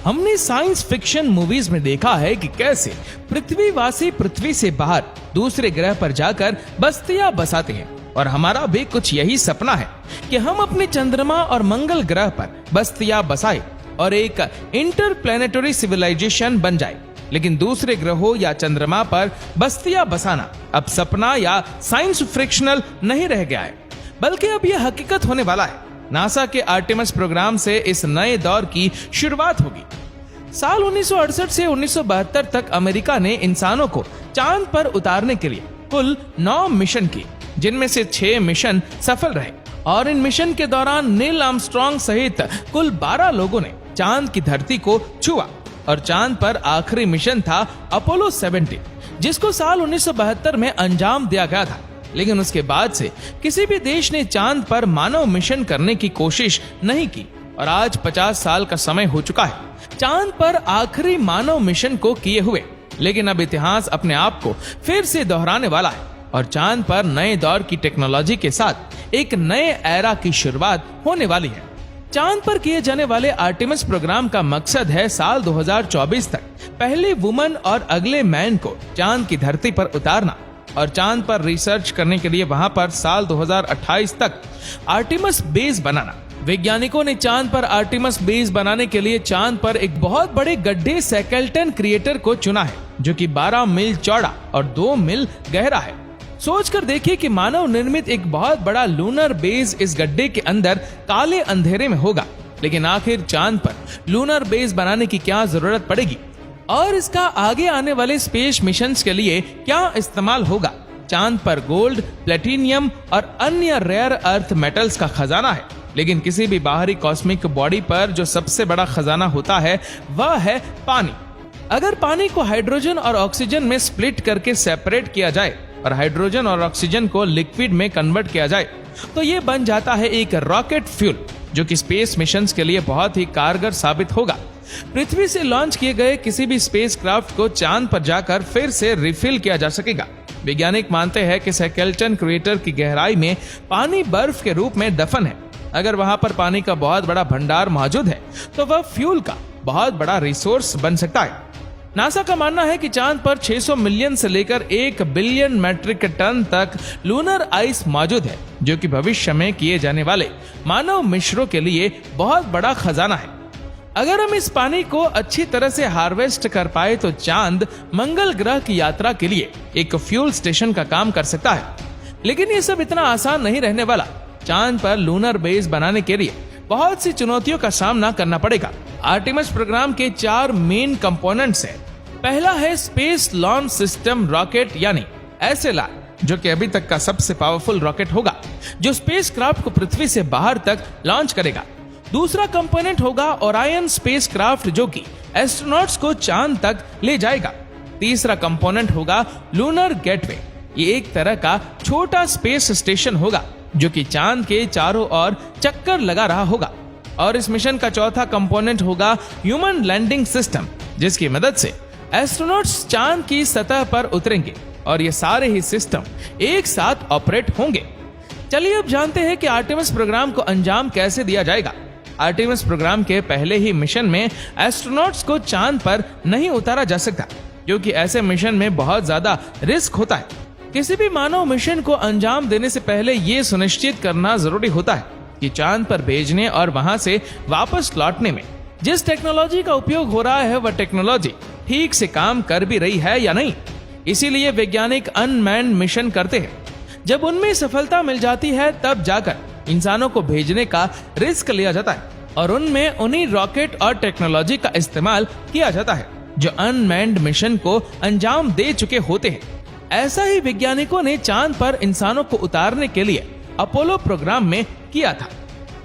हमने science fiction movies में देखा है कि कैसे पृथ्वीवासी पृथ्वी से बाहर दूसरे ग्रह पर जाकर बस्तियां बसाते हैं, और हमारा भी कुछ यही सपना है कि हम अपने चंद्रमा और मंगल ग्रह पर बस्तियां बसाए और एक इंटरप्लैनेटरी सिविलाइजेशन बन जाए। लेकिन दूसरे ग्रहों या चंद्रमा पर बस्तियां बसाना अब सपना या साइंस फ्रिक्शनल नहीं रह गया है, बल्कि अब यह हकीकत होने वाला है। नासा के आर्टेमिस प्रोग्राम से इस नए दौर की शुरुआत होगी। साल 1968 से 1972 तक अमेरिका ने इंसानों को चांद पर उतारने के लिए कुल 9 मिशन किए, जिनमें से 6 मिशन सफल रहे, और इन मिशन के दौरान नील आर्मस्ट्रांग सहित कुल 12 लोगों ने चांद की धरती को छुआ। और चांद पर आखिरी मिशन था अपोलो 17, जिसको साल 1972 में अंजाम दिया गया था। लेकिन उसके बाद से किसी भी देश ने चांद पर मानव मिशन करने की कोशिश नहीं की, और आज 50 साल का समय हो चुका है चांद पर आखिरी मानव मिशन को किए हुए। लेकिन अब इतिहास अपने आप को फिर से दोहराने वाला है, और चांद पर नए दौर की टेक्नोलॉजी के साथ एक नए एरा की शुरुआत होने वाली है। चांद पर किए जाने वाले आर्टेमिस प्रोग्राम का मकसद है साल 2024 तक पहले वुमन और अगले मैन को चांद की धरती पर उतारना, और चांद पर रिसर्च करने के लिए वहां पर साल 2028 तक आर्टेमिस बेस बनाना। वैज्ञानिकों ने चांद पर आर्टेमिस बेस बनाने के लिए चांद पर एक बहुत बड़े गड्ढे स्केलेटन क्रिएटर को चुना है, जो कि 12 मील चौड़ा और 2 मील गहरा है। सोचकर देखिए कि मानव निर्मित एक बहुत बड़ा लूनर बेस इस गड्ढे के अंदर काले अंधेरे में होगा। लेकिन आखिर चांद पर लूनर बेस बनाने की क्या जरूरत पड़ेगी, और इसका आगे आने वाले स्पेस मिशंस के लिए क्या इस्तेमाल होगा? चांद पर गोल्ड, प्लेटिनियम और अन्य रेयर अर्थ मेटल्स का खजाना है। लेकिन किसी भी बाहरी कॉस्मिक बॉडी पर जो सबसे बड़ा खजाना होता है वह है पानी। अगर पानी को हाइड्रोजन और ऑक्सीजन में स्प्लिट करके सेपरेट किया जाए और हाइड्रोजन और ऑक्सीजन को लिक्विड में कन्वर्ट किया जाए, तो ये बन जाता है एक रॉकेट फ्यूल, जो कि स्पेस मिशंस के लिए बहुत ही कारगर साबित होगा। पृथ्वी से लॉन्च किए गए किसी भी स्पेसक्राफ्ट को चांद पर जाकर फिर से रिफिल किया जा सकेगा। वैज्ञानिक मानते हैं कि स्केलेटन क्रिएटर की गहराई में पानी बर्फ के रूप में दफन है। अगर वहां पर पानी का बहुत बड़ा भंडार मौजूद है, तो वह फ्यूल का बहुत बड़ा रिसोर्स बन सकता है। नासा का मानना है कि चांद पर 600 मिलियन से लेकर 1 बिलियन मैट्रिक टन तक लूनर आइस मौजूद है, जो कि भविष्य में किए जाने वाले मानव मिशनों के लिए बहुत बड़ा खजाना है। अगर हम इस पानी को अच्छी तरह से हार्वेस्ट कर पाए, तो चांद मंगल ग्रह की यात्रा के लिए एक फ्यूल स्टेशन का काम कर सकता है। लेकिन ये सब इतना आसान नहीं रहने वाला। चांद पर लूनर बेस बनाने के लिए बहुत सी चुनौतियों का सामना करना पड़ेगा। आर्टेमिस प्रोग्राम के 4 मेन कंपोनेंट्स हैं। पहला है स्पेस लॉन्च सिस्टम रॉकेट यानी SLR, जो कि अभी तक का सबसे पावरफुल रॉकेट होगा, जो स्पेसक्राफ्ट को पृथ्वी से बाहर तक लॉन्च करेगा। दूसरा कंपोनेंट होगा ओरायन स्पेसक्राफ्ट, जो कि एस्ट्रोनॉट्स को चांद तक ले जाएगा। तीसरा कंपोनेंट होगा लूनर गेटवे। ये एक तरह का छोटा स्पेस स्टेशन होगा, जो कि चांद के चारों ओर चक्कर लगा रहा होगा। और इस मिशन का चौथा कंपोनेंट होगा ह्यूमन लैंडिंग सिस्टम, जिसकी मदद से एस्ट्रोनॉट्स चांद की सतह पर उतरेंगे, और ये सारे ही सिस्टम एक साथ ऑपरेट होंगे। चलिए अब जानते हैं कि आर्टेमिस प्रोग्राम को अंजाम कैसे दिया जाएगा। आर्टेमिस प्रोग्राम के पहले ही मिशन में एस्ट्रोनॉट्स को चांद पर नहीं उतारा जा सकता, क्योंकि ऐसे मिशन में बहुत ज्यादा रिस्क होता है। किसी भी मानव मिशन को अंजाम देने से पहले ये सुनिश्चित करना जरूरी होता है कि चांद पर भेजने और वहां से वापस लौटने में जिस टेक्नोलॉजी का उपयोग हो रहा है, वह टेक्नोलॉजी ठीक से काम कर भी रही है या नहीं। इसीलिए वैज्ञानिक अनमैन्ड मिशन करते हैं। जब उनमें सफलता मिल जाती है, तब जाकर इंसानों को भेजने का रिस्क लिया जाता है, और उनमें उन्हीं रॉकेट और टेक्नोलॉजी का इस्तेमाल किया जाता है जो अनमैन्ड मिशन को अंजाम दे चुके होते हैं। ऐसा ही वैज्ञानिकों ने चांद पर इंसानों को उतारने के लिए अपोलो प्रोग्राम में किया था।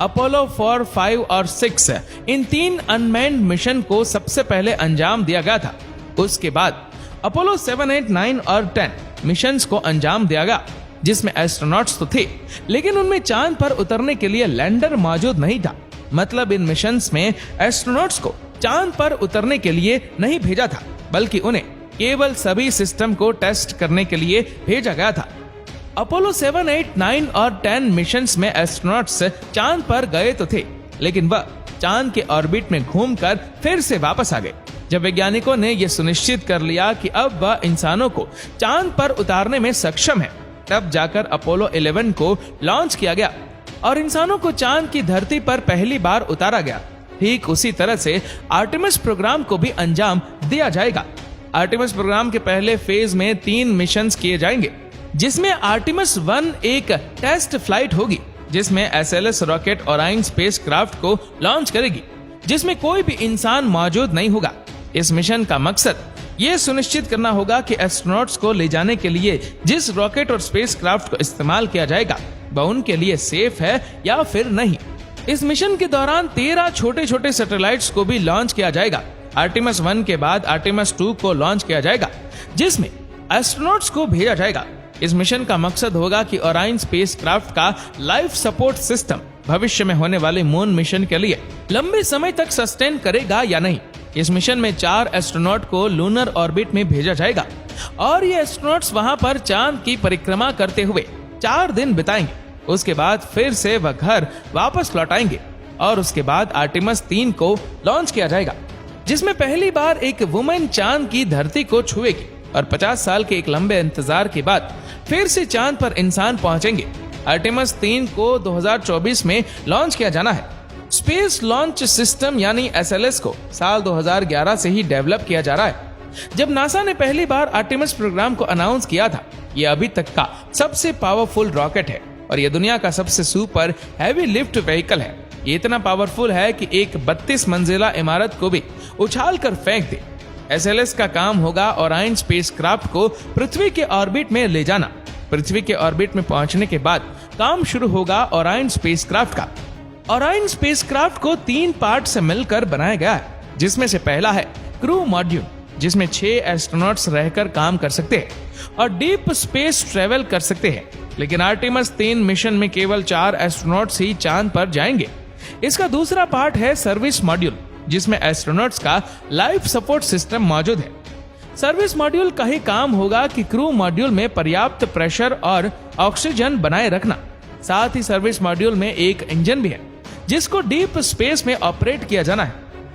अपोलो 4, 5 और 6 इन 3 अनमैन्ड मिशन को सबसे पहले अंजाम दिया गया था। उसके बाद अपोलो 7, 8, 9 और 10 मिशंस को अंजाम दिया गया, जिसमें एस्ट्रोनॉट्स तो थे, लेकिन उनमें चांद पर उतरने के लिए लैंडर मौजूद नहीं था। मतलब इन मिशंस में एस्ट्रोनॉट्स को चांद पर उतरने के लिए नहीं भेजा था, बल्कि उन्हें केवल सभी सिस्टम को टेस्ट करने के लिए भेजा गया था। अपोलो 7, 8, 9 और 10 मिशंस में एस्ट्रोनॉट्स चांद पर गए तो थे, लेकिन वह चांद के ऑर्बिट में घूमकर फिर से वापस आ गए। जब वैज्ञानिकों ने यह सुनिश्चित कर लिया कि अब वह इंसानों को चांद पर उतारने में सक्षम है, तब जाकर अपोलो 11 को लॉन्च किया गया और इंसानों को चांद की धरती पर पहली बार उतारा गया। ठीक उसी तरह से आर्टेमिस प्रोग्राम को भी अंजाम दिया जाएगा। आर्टेमिस प्रोग्राम के पहले फेज में 3 मिशन किए जाएंगे, जिसमें आर्टेमिस 1 एक टेस्ट फ्लाइट होगी, जिसमें SLS रॉकेट ओराइन स्पेसक्राफ्ट को लॉन्च करेगी, जिसमें कोई भी इंसान मौजूद नहीं होगा। इस मिशन का मकसद ये सुनिश्चित करना होगा कि एस्ट्रोनॉट्स को ले जाने के लिए जिस रॉकेट और स्पेसक्राफ्ट को इस्तेमाल किया जाएगा वह उनके लिए सेफ है या फिर नहीं। इस मिशन के दौरान 13 छोटे छोटे सैटेलाइट्स को भी लॉन्च किया जाएगा। आर्टेमिस 1 के बाद आर्टेमिस 2 को लॉन्च किया जाएगा, जिसमें एस्ट्रोनॉट्स को भेजा जाएगा। इस मिशन का मकसद होगा कि ओराइन स्पेसक्राफ्ट का लाइफ सपोर्ट सिस्टम भविष्य में होने वाले मून मिशन के लिए लंबे समय तक सस्टेन करेगा या नहीं। इस मिशन में 4 एस्ट्रोनॉट को लूनर ऑर्बिट में भेजा जाएगा और ये एस्ट्रोनॉट्स वहां पर चांद की परिक्रमा करते हुए 4 दिन बिताएंगे। उसके बाद फिर से वह घर वापस लौट आएंगे और उसके बाद आर्टेमिस 3 को लॉन्च किया जाएगा, जिसमें पहली बार एक वुमेन चांद की धरती को छुएगी और 50 साल के एक लंबे इंतजार के बाद फिर से चांद पर इंसान पहुंचेंगे। आर्टेमिस 3 को 2024 में लॉन्च किया जाना है। स्पेस लॉन्च सिस्टम यानी SLS को साल 2011 से ही डेवलप किया जा रहा है। जब नासा ने पहली बार आर्टेमिस प्रोग्राम को अनाउंस किया था, यह अभी तक का सबसे पावरफुल रॉकेट है और यह दुनिया का सबसे सुपर हैवी लिफ्ट व्हीकल है। ये इतना पावरफुल है कि एक 32 मंजिला इमारत को भी उछाल कर फेंक दे। SLS का काम होगा ओराइन स्पेसक्राफ्ट को पृथ्वी के ऑर्बिट में ले जाना। पृथ्वी के ऑर्बिट में पहुंचने के बाद काम शुरू होगा ओराइन स्पेसक्राफ्ट का। ओराइन स्पेसक्राफ्ट को 3 पार्ट से मिलकर बनाया गया है, जिसमें से पहला है क्रू मॉड्यूल, जिसमें 6 एस्ट्रोनॉट्स रहकर काम कर सकते हैं और डीप स्पेस ट्रेवल कर सकते हैं। लेकिन आर्टेमिस 3 मिशन में केवल 4 एस्ट्रोनॉट्स ही चांद पर जाएंगे। इसका दूसरा पार्ट है सर्विस मॉड्यूल, जिसमें एस्ट्रोनॉट्स का लाइफ सपोर्ट सिस्टम मौजूद है। सर्विस मॉड्यूल का ही काम होगा कि क्रू मॉड्यूल में पर्याप्त प्रेशर और ऑक्सीजन बनाए रखना। साथ ही सर्विस मॉड्यूल में एक इंजन भी है, जिसको डीप स्पेस में ऑपरेट किया जाना है।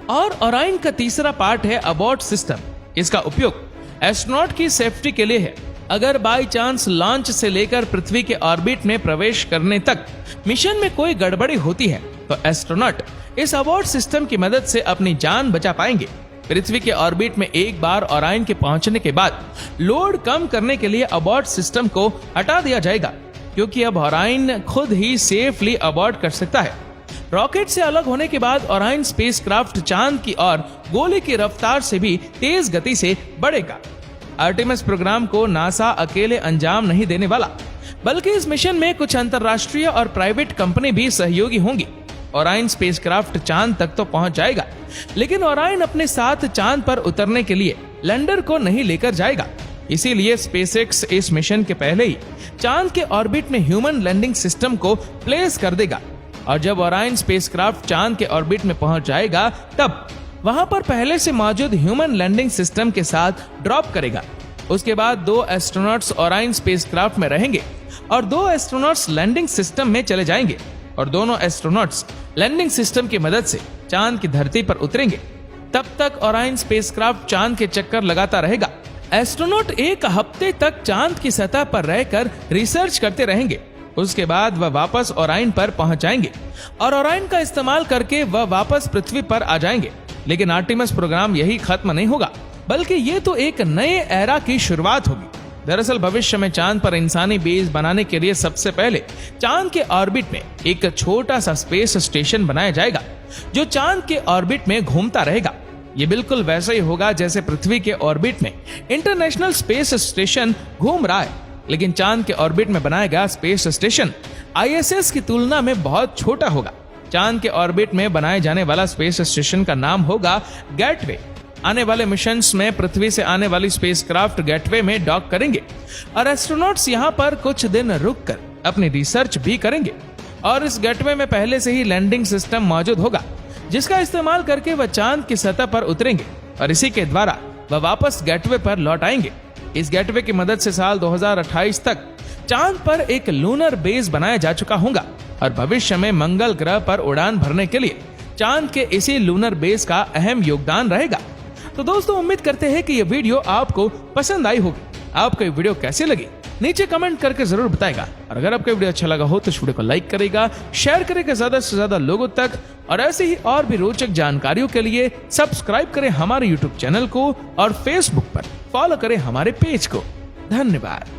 और ओराइन का तीसरा पार्ट है अबॉर्ट सिस्टम। इसका उपयोग एस्ट्रोनॉट की सेफ्टी के लिए है। अगर बाय चांस लॉन्च से लेकर पृथ्वी के ऑर्बिट में प्रवेश करने तक मिशन में कोई गड़बड़ी होती है तो एस्ट्रोनॉट इस अबॉर्ट सिस्टम की मदद से अपनी जान बचा पाएंगे। पृथ्वी के ऑर्बिट में एक बार ओराइन के पहुंचने के बाद लोड कम करने के लिए अबॉर्ट सिस्टम को हटा दिया जाएगा, क्योंकि अब ओराइन खुद ही सेफली अबॉर्ट कर सकता है। रॉकेट से अलग होने के बाद ओराइन स्पेसक्राफ्ट चांद की ओर गोले की रफ्तार से भी तेज गति से बढ़ेगा। आर्टेमिस प्रोग्राम को नासा अकेले अंजाम नहीं देने वाला, बल्कि इस मिशन में कुछ अंतरराष्ट्रीय और प्राइवेट कंपनी भी सहयोगी होंगी। ओराइन स्पेसक्राफ्ट चांद तक तो पहुंच जाएगा, लेकिन ओराइन अपने साथ चांद पर उतरने के लिए लैंडर को नहीं लेकर जाएगा। इसीलिए स्पेसएक्स इस मिशन के पहले ही चांद के ऑर्बिट में ह्यूमन लैंडिंग सिस्टम को प्लेस कर देगा और जब ओराइन स्पेसक्राफ्ट चांद के ऑर्बिट में पहुंच जाएगा तब वहां पर पहले से मौजूद ह्यूमन लैंडिंग सिस्टम के साथ ड्रॉप करेगा। उसके बाद 2 एस्ट्रोनॉट्स ओराइन स्पेसक्राफ्ट में रहेंगे और 2 एस्ट्रोनॉट्स लैंडिंग सिस्टम में चले जाएंगे और दोनों एस्ट्रोनॉट्स लैंडिंग सिस्टम की मदद से चांद की धरती पर उतरेंगे। तब तक ओराइन स्पेसक्राफ्ट चांद के चक्कर लगाता रहेगा। एस्ट्रोनॉट 1 हफ्ते तक चांद की सतह पर रहकर रिसर्च करते रहेंगे। उसके बाद वह वापस ओराइन पर पहुंच जाएंगे और ओराइन का इस्तेमाल करके वह वापस पृथ्वी पर आ जाएंगे। लेकिन आर्टेमिस प्रोग्राम यही खत्म नहीं होगा, बल्कि ये तो एक नए एरा की शुरुआत होगी। दरअसल भविष्य में चांद पर इंसानी बेस बनाने के लिए सबसे पहले चांद के ऑर्बिट में एक छोटा सा स्पेस स्टेशन बनाया जाएगा, जो चांद के ऑर्बिट में घूमता रहेगा। ये बिल्कुल वैसा ही होगा जैसे पृथ्वी के ऑर्बिट में इंटरनेशनल स्पेस स्टेशन घूम रहा है, लेकिन चांद के ऑर्बिट में बनाया गया स्पेस स्टेशन ISS की तुलना में बहुत छोटा होगा। चांद के ऑर्बिट में बनाए जाने वाला स्पेस स्टेशन का नाम होगा गेटवे। आने वाले मिशंस में पृथ्वी से आने वाली स्पेसक्राफ्ट गेटवे में डॉक करेंगे और एस्ट्रोनॉट्स यहाँ पर कुछ दिन रुककर अपनी रिसर्च भी करेंगे। और इस गेटवे में पहले से ही लैंडिंग सिस्टम मौजूद होगा, जिसका इस्तेमाल करके वह चांद की सतह पर उतरेंगे और इसी के द्वारा वह वापस गेटवे पर लौट आएंगे। इस गेटवे की मदद से साल 2028 तक चांद पर एक लूनर बेस बनाया जा चुका होगा और भविष्य में मंगल ग्रह पर उड़ान भरने के लिए चांद के इसी लूनर बेस का अहम योगदान रहेगा। तो दोस्तों उम्मीद करते हैं कि ये वीडियो आपको पसंद आई होगी। आपको ये वीडियो कैसे लगी नीचे कमेंट करके जरूर बताएगा। और अगर आपको वीडियो अच्छा लगा हो तो इस वीडियो को लाइक करेगा, शेयर करेगा ज्यादा से ज्यादा लोगों तक। और ऐसे ही और भी रोचक जानकारियों के लिए सब्सक्राइब करें हमारे YouTube चैनल को और Facebook पर फॉलो करें हमारे पेज को। धन्यवाद।